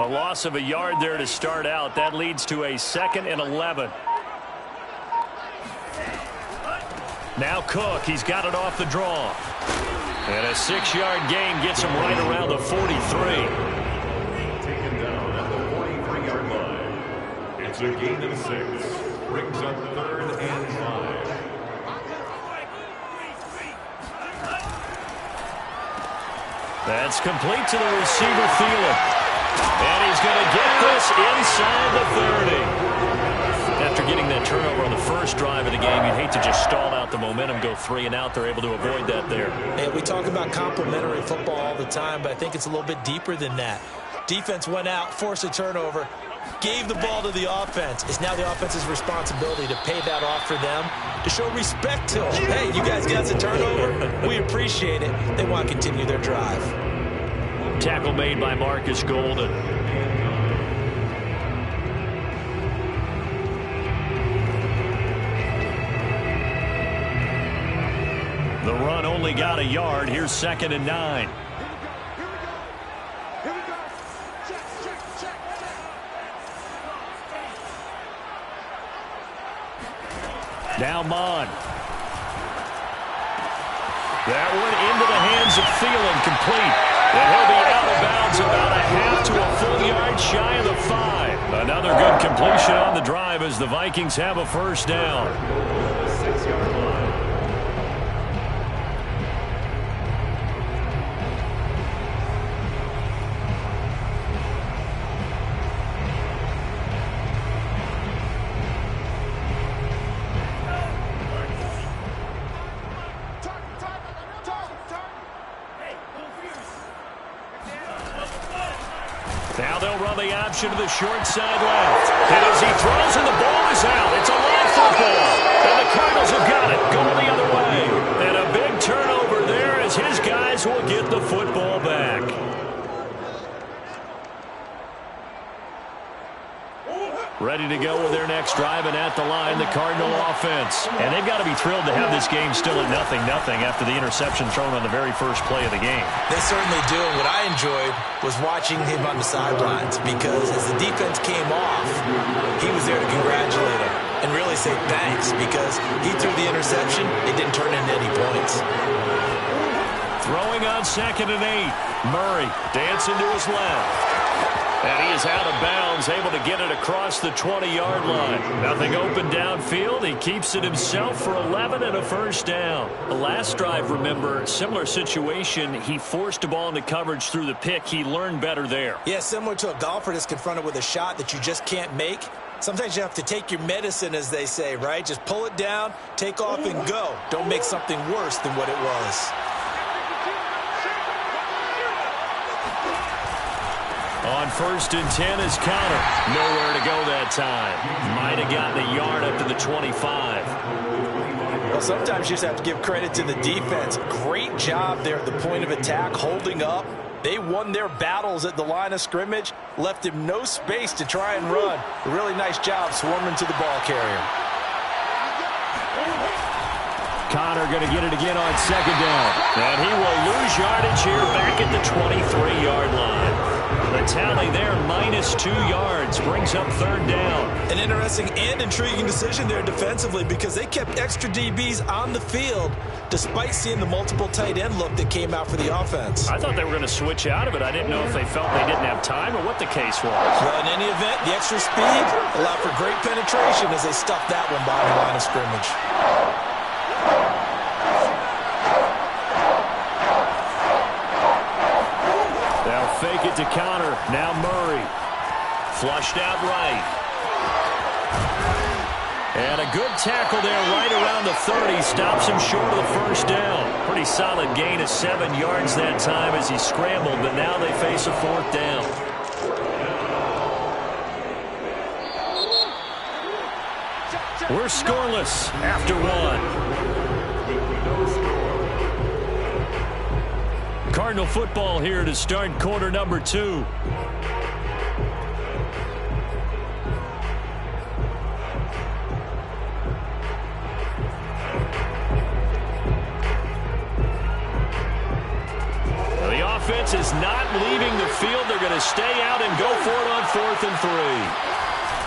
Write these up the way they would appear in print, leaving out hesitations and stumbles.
A loss of a yard there to start out. That leads to a 2nd and 11. Now Cook, he's got it off the draw. And a 6-yard gain gets him right around the 43. Taken down at the 43-yard line. It's a gain of 6. Brings up 3rd and 5. That's complete to the receiver, Thielen. And he's going to get this inside the 30. After getting that turnover on the first drive of the game, you'd hate to just stall out the momentum, go 3 and out. They're able to avoid that there. Hey, we talk about complementary football all the time, but I think it's a little bit deeper than that. Defense went out, forced a turnover, gave the ball to the offense. It's now the offense's responsibility to pay that off for them, to show respect to them. Hey, you guys got the turnover. We appreciate it. They want to continue their drive. Tackle made by Marcus Golden. The run only got a yard. Here's 2nd and 9. Now Mon. That one into the hands of Thielen, complete. And he'll be out of bounds about a half to a full yard shy of the 5. Another good completion on the drive as the Vikings have a first down. 6-yard line. Now they'll run the option to the short side left. And as he throws and the ball is out, it's a live football. And the Cardinals have got it, going the other way. And a big turnover there as his guys will get the football back. Ready to go with their next drive, and at the line, the Cardinal offense. And they've got to be thrilled to have this game still at 0-0 after the interception thrown on the very first play of the game. They certainly do. And what I enjoyed was watching him on the sidelines, because as the defense came off, he was there to congratulate him and really say thanks, because he threw the interception. It didn't turn into any points. Throwing on 2nd and 8. Murray dancing to his left. And he is out of bounds, able to get it across the 20-yard line. Nothing open downfield. He keeps it himself for 11 and a first down. The last drive, remember, similar situation. He forced a ball into coverage through the pick. He learned better there. Yeah, similar to a golfer that's confronted with a shot that you just can't make. Sometimes you have to take your medicine, as they say, right? Just pull it down, take off, and go. Don't make something worse than what it was. On 1st and 10 is Connor. Nowhere to go that time. Might have gotten a yard up to the 25. Well, sometimes you just have to give credit to the defense. Great job there at the point of attack, holding up. They won their battles at the line of scrimmage, left him no space to try and run. A really nice job swarming to the ball carrier. Connor going to get it again on 2nd down. And he will lose yardage here back at the 23-yard line. The tally there, -2 yards, brings up 3rd down. An interesting and intriguing decision there defensively, because they kept extra DBs on the field despite seeing the multiple tight end look that came out for the offense. I thought they were going to switch out of it. I didn't know if they felt they didn't have time or what the case was. Well, in any event, the extra speed allowed for great penetration as they stuffed that one by the line of scrimmage. Fake it to Connor. Now Murray. Flushed out right. And a good tackle there right around the 30. Stops him short of the first down. Pretty solid gain of 7 yards that time as he scrambled, but now they face a 4th down. We're scoreless after 1. Cardinal football here to start quarter number 2. offense is not leaving the field. They're going to stay out and go for it on 4th and 3.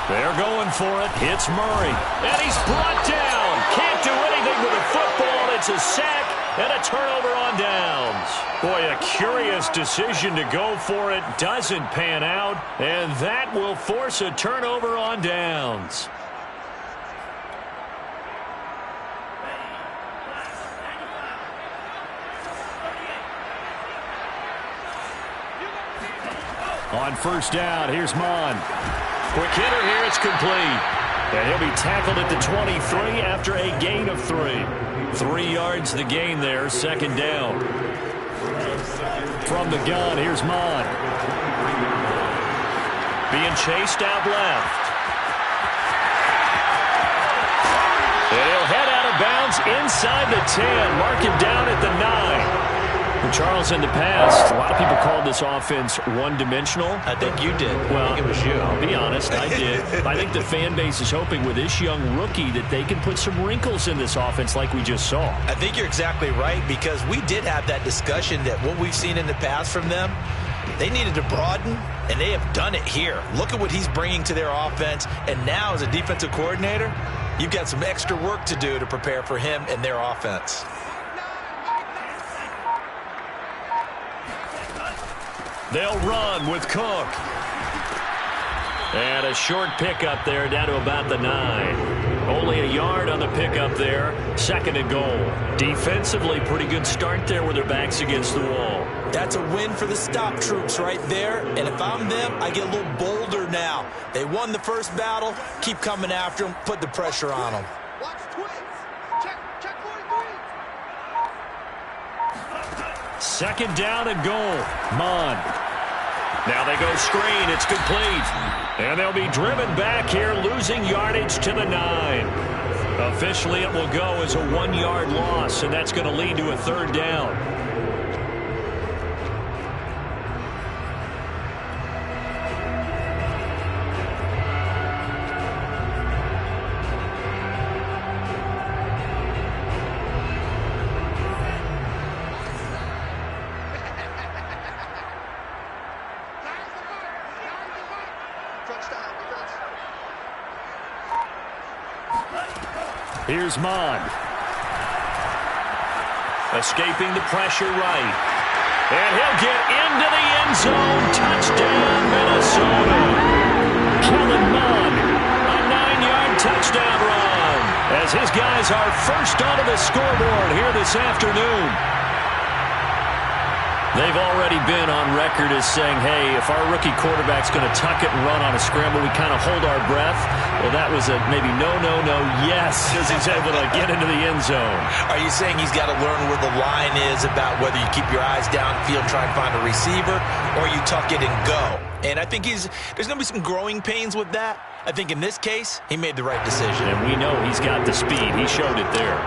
They're going for it. Hits Murray. And he's brought down. Can't do anything with the football. It's a sack and a turnover on downs. Boy, a curious decision to go for it. Doesn't pan out. And that will force a turnover on downs. On first down, here's Mon. Quick hitter here, it's complete. And he'll be tackled at the 23 after a gain of 3. 3 yards the gain there, 2nd down. From the gun, here's Mon. Being chased out left. And he'll head out of bounds inside the 10. Mark him down at the 9. Charles, in the past, a lot of people called this offense one-dimensional. I think you did. Well, I think it was you. I'll be honest, I did. I think the fan base is hoping with this young rookie that they can put some wrinkles in this offense like we just saw. I think you're exactly right, because we did have that discussion that what we've seen in the past from them, they needed to broaden, and they have done it here. Look at what he's bringing to their offense, and now as a defensive coordinator, you've got some extra work to do to prepare for him and their offense. They'll run with Cook. And a short pickup there down to about the 9. Only a yard on the pickup there. 2nd and goal. Defensively, pretty good start there with their backs against the wall. That's a win for the stop troops right there. And if I'm them, I get a little bolder now. They won the first battle. Keep coming after them. Put the pressure on them. Watch twins. Check 43. 2nd down and goal. Mon. Now they go screen. It's complete. And they'll be driven back here, losing yardage to the 9. Officially, it will go as a 1-yard loss, and that's going to lead to a 3rd down. Here's Mon. Escaping the pressure right. And he'll get into the end zone. Touchdown, Minnesota. Kellen Mond, a 9-yard touchdown run. As his guys are first onto the scoreboard here this afternoon. They've already been on record as saying, hey, if our rookie quarterback's going to tuck it and run on a scramble, we kind of hold our breath. Well, that was a maybe no, yes, as he's able to get into the end zone. Are you saying he's got to learn where the line is about whether you keep your eyes downfield and try and find a receiver, or you tuck it and go? And I think there's going to be some growing pains with that. I think in this case, he made the right decision. And we know he's got the speed. He showed it there.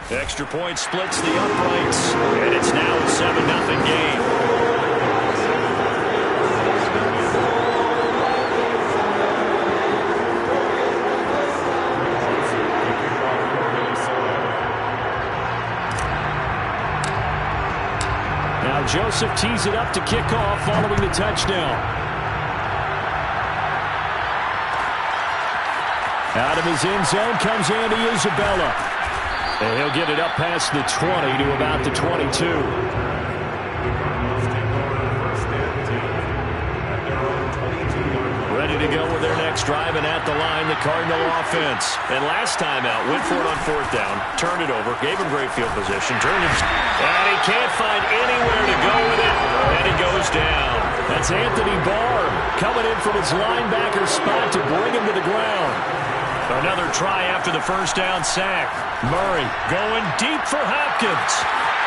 Extra point splits the uprights, and it's now a 7-0 game. Now Joseph tees it up to kick off following the touchdown. Out of his end zone comes Andy Isabella. And he'll get it up past the 20 to about the 22. Ready to go with their next drive, and at the line, the Cardinal offense. And last time out, went for it on 4th down, turned it over, gave him great field position, turned it, and he can't find anywhere to go with it, and he goes down. That's Anthony Barr coming in from his linebacker spot to bring him to the ground. Another try after the first down sack. Murray going deep for Hopkins.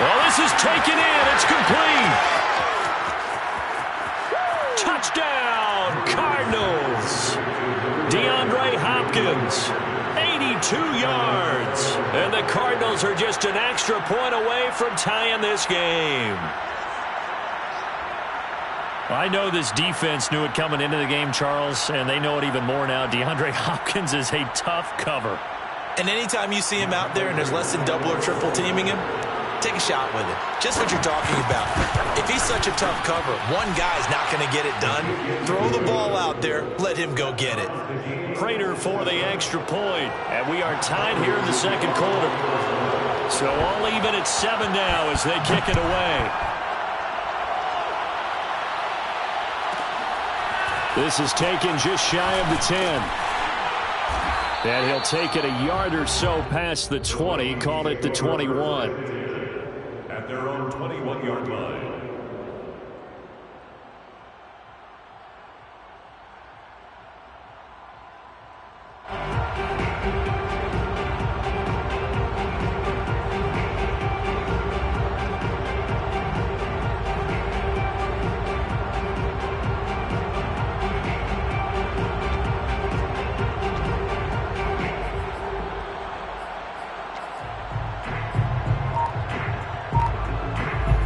Well, this is taken in. It's complete. Touchdown, Cardinals. DeAndre Hopkins, 82 yards. And the Cardinals are just an extra point away from tying this game. I know this defense knew it coming into the game, Charles, and they know it even more now. DeAndre Hopkins is a tough cover. And anytime you see him out there and there's less than double or triple teaming him, take a shot with it. Just what you're talking about. If he's such a tough cover, one guy's not going to get it done. Throw the ball out there. Let him go get it. Prater for the extra point. And we are tied here in the second quarter. So all even at 7 now as they kick it away. This is taken just shy of the 10. And he'll take it a yard or so past the 20, call it the 21. At their own 21-yard line.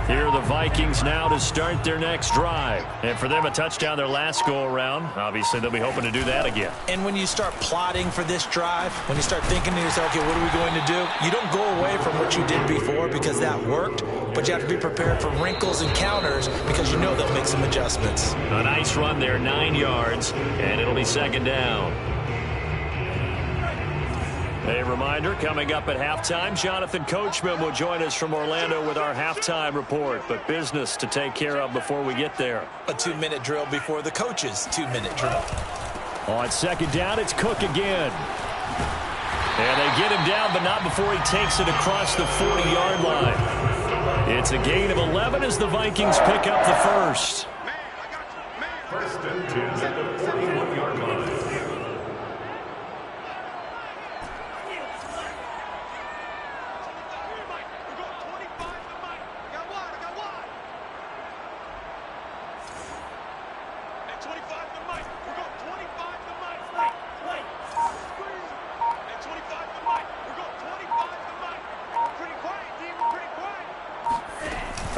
Here are the Vikings now to start their next drive. And for them, a touchdown their last go-around. Obviously, they'll be hoping to do that again. And when you start plotting for this drive, when you start thinking to yourself, okay, what are we going to do? You don't go away from what you did before because that worked, but you have to be prepared for wrinkles and counters because you know they'll make some adjustments. A nice run there, 9 yards, and it'll be second down. A reminder, coming up at halftime, Jonathan Coachman will join us from Orlando with our halftime report. But business to take care of before we get there. A 2-minute drill before the coach's 2-minute drill. On second down, it's Cook again. And they get him down, but not before he takes it across the 40-yard line. It's a gain of 11 as the Vikings pick up the first. First and 10 at the 41-yard line.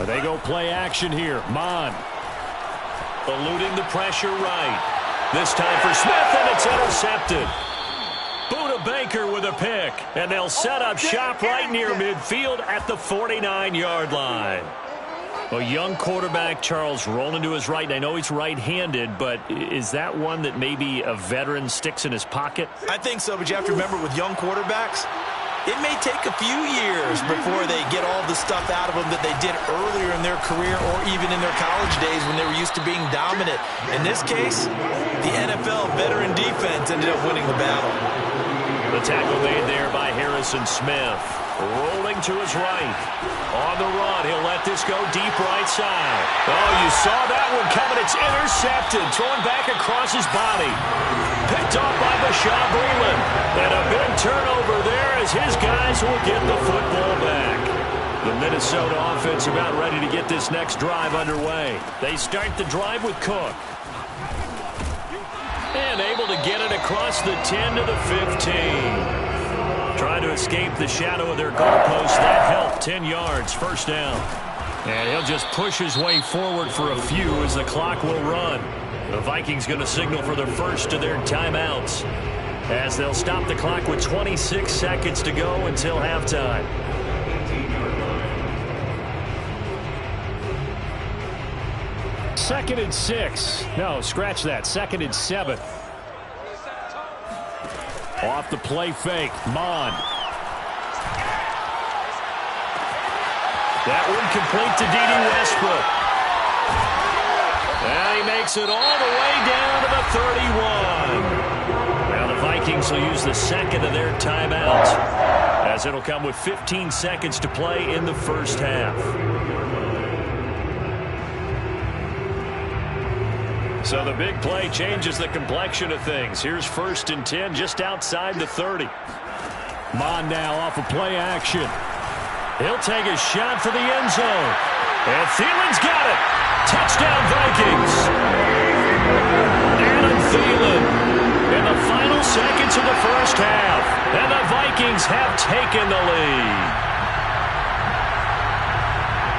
They go play action here. Mon eluding the pressure right. This time for Smith, and it's intercepted. Buda Baker with a pick, and they'll set up shop right near midfield at the 49-yard line. A young quarterback, Charles, rolling to his right. I know he's right-handed, but is that one that maybe a veteran sticks in his pocket? I think so, but you have to remember with young quarterbacks, it may take a few years before they get all the stuff out of them that they did earlier in their career or even in their college days when they were used to being dominant. In this case, the NFL veteran defense ended up winning the battle. The tackle made there by Harrison Smith. Rolling to his right. On the run, he'll let this go deep right side. Oh, you saw that one coming. It's intercepted. Thrown back across his body. Picked off by Bashaud Breeland. And a big turnover there as his guys will get the football back. The Minnesota offense about ready to get this next drive underway. They start the drive with Cook. And able to get it across the 10 to the 15. Trying to escape the shadow of their goalpost. That helped. 10 yards. First down. And he'll just push his way forward for a few as the clock will run. The Vikings going to signal for the first of their timeouts as they'll stop the clock with 26 seconds to go until halftime. Second and 6. No, scratch that. Second and 7. Off the play fake. Mon. That one complete to D.D. Westbrook. And he makes it all the way down to the 31. Now the Vikings will use the second of their timeouts as it'll come with 15 seconds to play in the first half. So the big play changes the complexion of things. Here's first and 10 just outside the 30. Mon now off of play action. He'll take a shot for the end zone. And Thielen's got it. Touchdown Vikings. Adam Thielen in the final seconds of the first half. And the Vikings have taken the lead.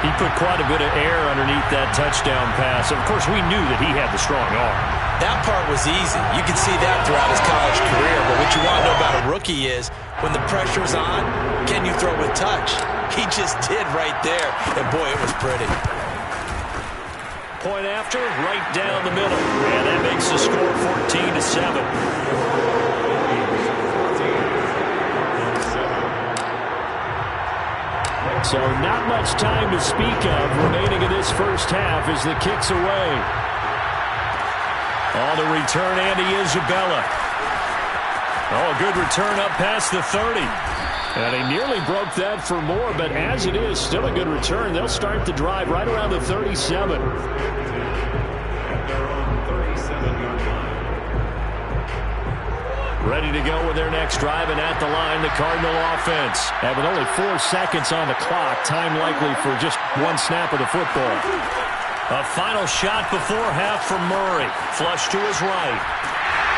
He put quite a bit of air underneath that touchdown pass. Of course, we knew that he had the strong arm. That part was easy. You can see that throughout his college career. But what you want to know about a rookie is When the pressure's on, can you throw with touch? He just did right there, and boy, it was pretty. Point after, right down the middle. And that makes the score 14-7. So not much time to speak of remaining in this first half as the kick's away. On the return, Andy Isabella. Oh, a good return up past the 30. And he nearly broke that for more, but as it is, still a good return. They'll start the drive right around the 37. Ready to go with their next drive, and at the line, the Cardinal offense. And with only 4 seconds on the clock, time likely for just one snap of the football. A final shot before half from Murray. Flush to his right.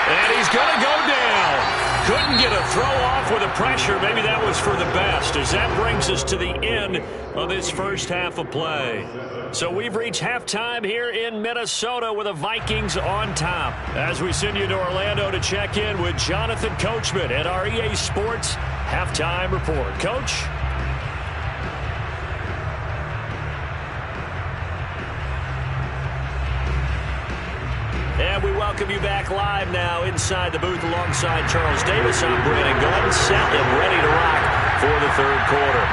And he's going to go down. Couldn't get a throw off with the pressure. Maybe that was for the best, as that brings us to the end of this first half of play. So we've reached halftime here in Minnesota with the Vikings on top. As we send you to Orlando to check in with Jonathan Coachman at our EA Sports Halftime Report. Coach? And we welcome you back live now inside the booth alongside Charles Davis. I'm Brandon Gordon, set and ready to rock for the third quarter.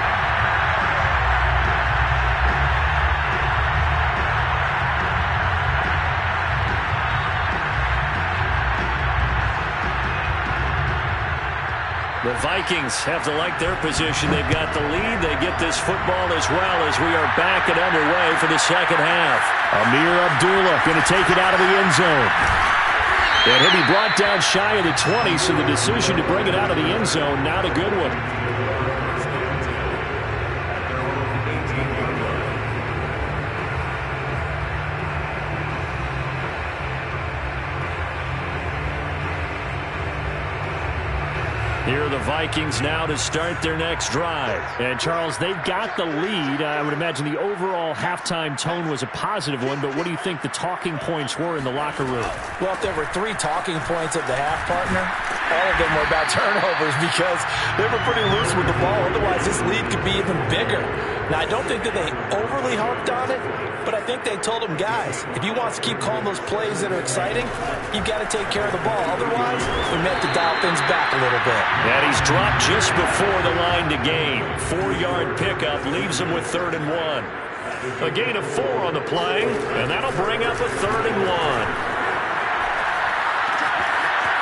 The Vikings have to like their position. They've got the lead. They get this football as well as we are back and underway for the second half. Amir Abdullah going to take it out of the end zone. And he'll be brought down shy of the 20, so the decision to bring it out of the end zone, not a good one. Here are the Vikings now to start their next drive. And, Charles, they've got the lead. I would imagine the overall halftime tone was a positive one, but what do you think the talking points were in the locker room? Well, if there were 3 talking points at the half, partner, all of them were about turnovers because they were pretty loose with the ball. Otherwise, this lead could be even bigger. Now, I don't think that they overly harped on it, but I think they told them, guys, if you want to keep calling those plays that are exciting, you've got to take care of the ball. Otherwise, we meant to dial things back a little bit. And he's dropped just before the line to gain. 4-yard pickup leaves him with 3rd and 1. A gain of 4 on the play, and that'll bring up a 3rd and 1.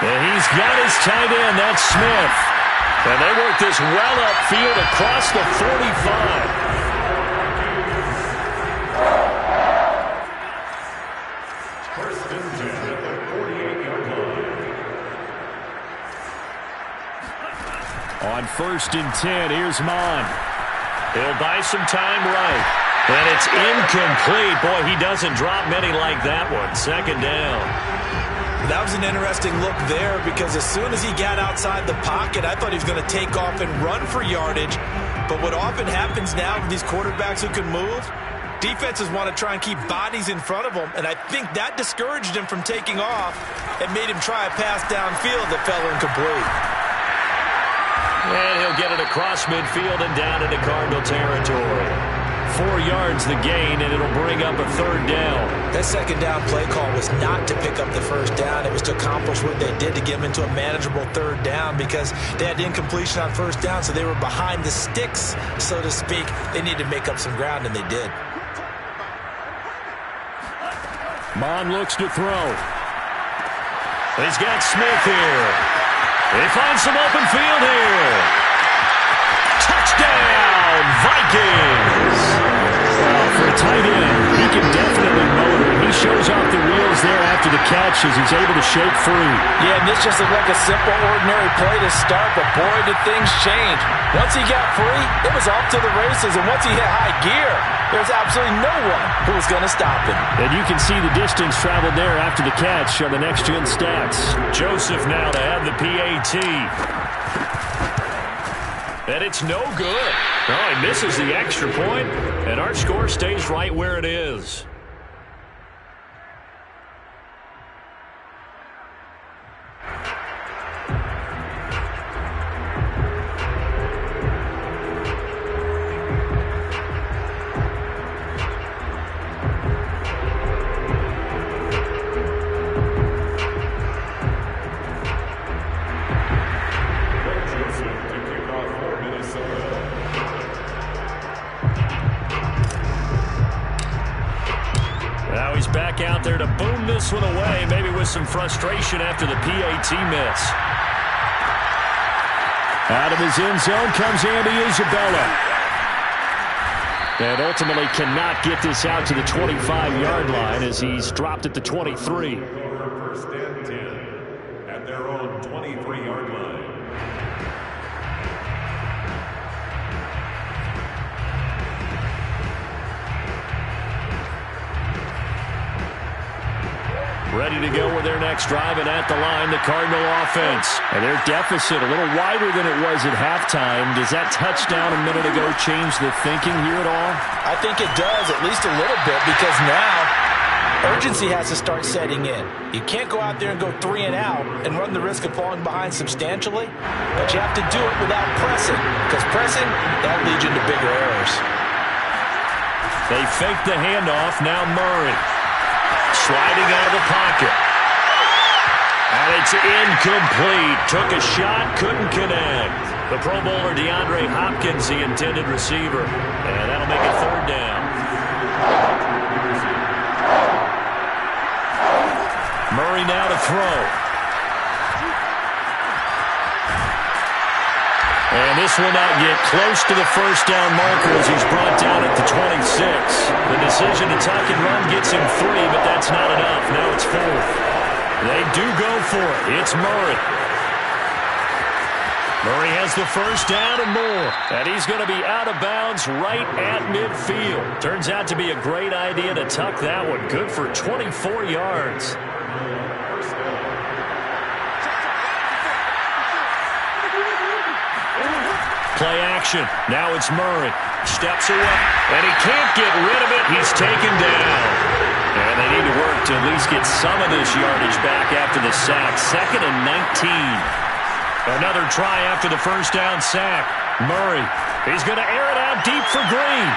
And he's got his tight end, that's Smith. And they work this well upfield across the 45. On 1st and 10, here's Mon. He'll buy some time right. And it's incomplete. Boy, he doesn't drop many like that one. 2nd down. That was an interesting look there because as soon as he got outside the pocket, I thought he was going to take off and run for yardage. But what often happens now with these quarterbacks who can move, defenses want to try and keep bodies in front of them, and I think that discouraged him from taking off and made him try a pass downfield that fell incomplete. And he'll get it across midfield and down into Cardinal territory. 4 yards the gain, and it'll bring up a 3rd down. That 2nd down play call was not to pick up the 1st down. It was to accomplish what they did to get them into a manageable 3rd down because they had incompletion on 1st down, so they were behind the sticks, so to speak. They needed to make up some ground, and they did. Mon looks to throw. He's got Smith here. He finds some open field here. Touchdown, Vikings! Well, for a tight end, he can definitely motor. He shows off the wheels there after the catch as he's able to shake free. Yeah, and this just looked like a simple, ordinary play to start, but boy, did things change. Once he got free, it was off to the races, and once he hit high gear, there's absolutely no one who was going to stop him. And you can see the distance traveled there after the catch on the next-gen stats. Joseph now to have the PAT. And it's no good. Oh, he misses the extra point, and our score stays right where it is. back out there to boom this one away, maybe with some frustration after the PAT miss. Out of his end zone comes Andy Isabella. And ultimately cannot get this out to the 25-yard line as he's dropped at the 23. First and 10 at their own 23-yard line. Ready to go with their next drive, and at the line, the Cardinal offense. And their deficit a little wider than it was at halftime. Does that touchdown a minute ago change the thinking here at all? I think it does, at least a little bit, because now urgency has to start setting in. You can't go out there and go 3 and out and run the risk of falling behind substantially, but you have to do it without pressing, because pressing, that leads you into bigger errors. They fake the handoff, now Murray. Sliding out of the pocket. And it's incomplete. Took a shot, couldn't connect. The Pro Bowler DeAndre Hopkins, the intended receiver. And that'll make it third down. Murray now to throw. And this will not get close to the first down marker as he's brought down at the 26. The decision to tuck and run gets him 3, but that's not enough. Now it's 4th. They do go for it. It's Murray. Murray has the first down and more. And he's going to be out of bounds right at midfield. Turns out to be a great idea to tuck that one. Good for 24 yards. Play action. Now it's Murray. Steps away. And he can't get rid of it. He's taken down. And they need to work to at least get some of this yardage back after the sack. 2nd and 19. Another try after the first down sack. Murray. He's going to air it out deep for Green.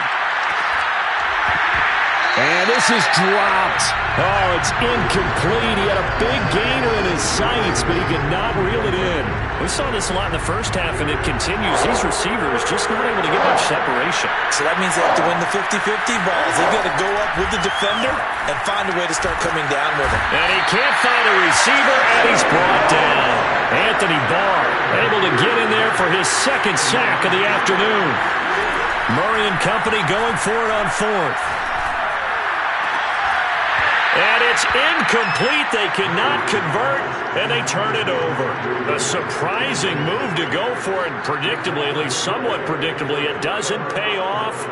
And this is dropped. Oh, it's incomplete. He had a big gainer in his sights, but he could not reel it in. We saw this a lot in the first half, and it continues. These receivers just not able to get much separation. So that means they have to win the 50-50 balls. They've got to go up with the defender and find a way to start coming down with him. And he can't find a receiver, and he's brought down. Anthony Barr able to get in there for his 2nd sack of the afternoon. Murray and company going for it on 4th. And it's incomplete. They cannot convert, and they turn it over. A surprising move to go for it, predictably, at least somewhat predictably. It doesn't pay off.